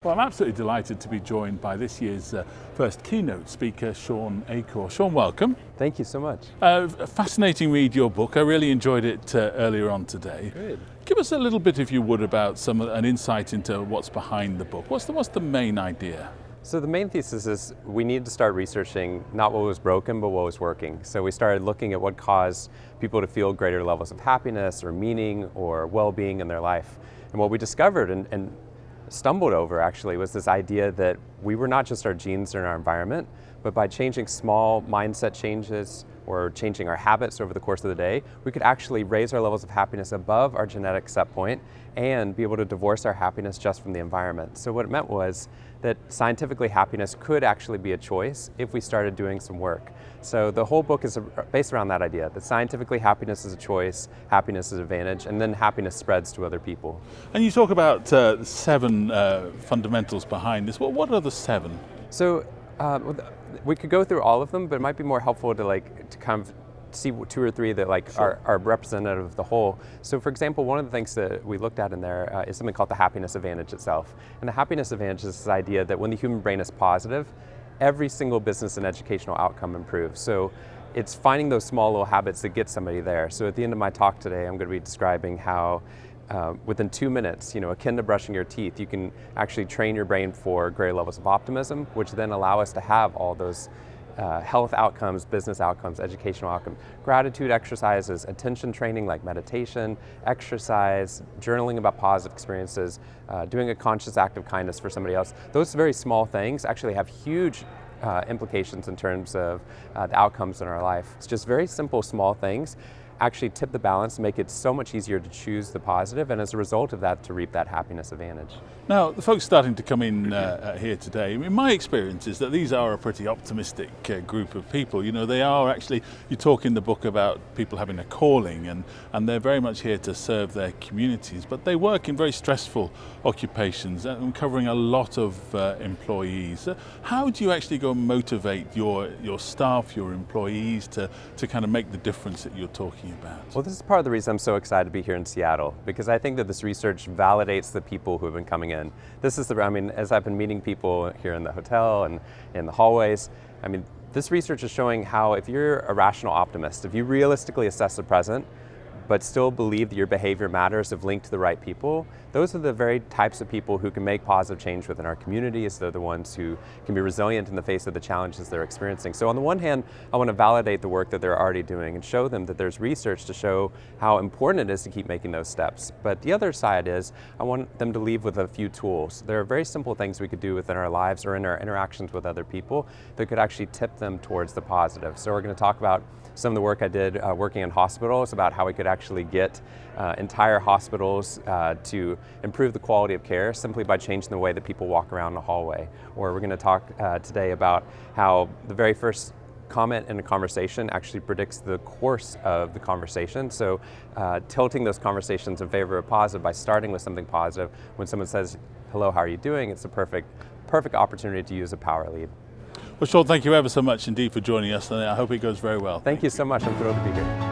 Well, I'm absolutely delighted to be joined by this year's first keynote speaker, Shawn Achor. Shawn, welcome. Thank you so much. A fascinating read, your book. I really enjoyed it earlier on today. Good. Give us a little bit, if you would, about an insight into what's behind the book. What's the main idea? So the main thesis is we need to start researching not what was broken, but what was working. So we started looking at what caused people to feel greater levels of happiness or meaning or well-being in their life. And what we discovered and stumbled over actually was this idea that we were not just our genes and our environment, but by changing small mindset changes or changing our habits over the course of the day, we could actually raise our levels of happiness above our genetic set point and be able to divorce our happiness just from the environment. So what it meant was that scientifically happiness could actually be a choice if we started doing some work. So the whole book is based around that idea, that scientifically happiness is a choice, happiness is an advantage, and then happiness spreads to other people. And you talk about 7 fundamentals behind this. What are the 7? So we could go through all of them, but it might be more helpful to kind of see 2 or 3 that Sure. are representative of the whole. So for example, one of the things that we looked at in there is something called the happiness advantage itself. And the happiness advantage is this idea that when the human brain is positive, every single business and educational outcome improves. So it's finding those small little habits that get somebody there. So at the end of my talk today, I'm going to be describing how within 2 minutes, akin to brushing your teeth, you can actually train your brain for greater levels of optimism, which then allow us to have all those health outcomes, business outcomes, educational outcomes, gratitude exercises, attention training like meditation, exercise, journaling about positive experiences, doing a conscious act of kindness for somebody else. Those very small things actually have huge implications in terms of the outcomes in our life. It's just very simple, small things actually tip the balance, make it so much easier to choose the positive, and as a result of that, to reap that happiness advantage. Now, the folks starting to come in here today, I mean, my experience is that these are a pretty optimistic group of people. They are actually, you talk in the book about people having a calling, and they're very much here to serve their communities, but they work in very stressful occupations and covering a lot of employees. How do you actually go and motivate your staff, your employees to kind of make the difference that you're talking about? Well, this is part of the reason I'm so excited to be here in Seattle, because I think that this research validates the people who have been coming in. This is as I've been meeting people here in the hotel and in the hallways, this research is showing how if you're a rational optimist, if you realistically assess the present, but still believe that your behavior matters if linked to the right people, those are the very types of people who can make positive change within our communities. They're the ones who can be resilient in the face of the challenges they're experiencing. So on the one hand, I want to validate the work that they're already doing and show them that there's research to show how important it is to keep making those steps. But the other side is I want them to leave with a few tools. There are very simple things we could do within our lives or in our interactions with other people that could actually tip them towards the positive. So we're going to talk about some of the work I did working in hospitals, about how we could actually get entire hospitals to improve the quality of care simply by changing the way that people walk around the hallway. Or we're going to talk today about how the very first comment in a conversation actually predicts the course of the conversation. So tilting those conversations in favor of positive by starting with something positive. When someone says, "Hello, how are you doing?" it's a perfect opportunity to use a power lead. Well, Shawn, thank you ever so much indeed for joining us, and I hope it goes very well. Thank you so much. I'm thrilled to be here.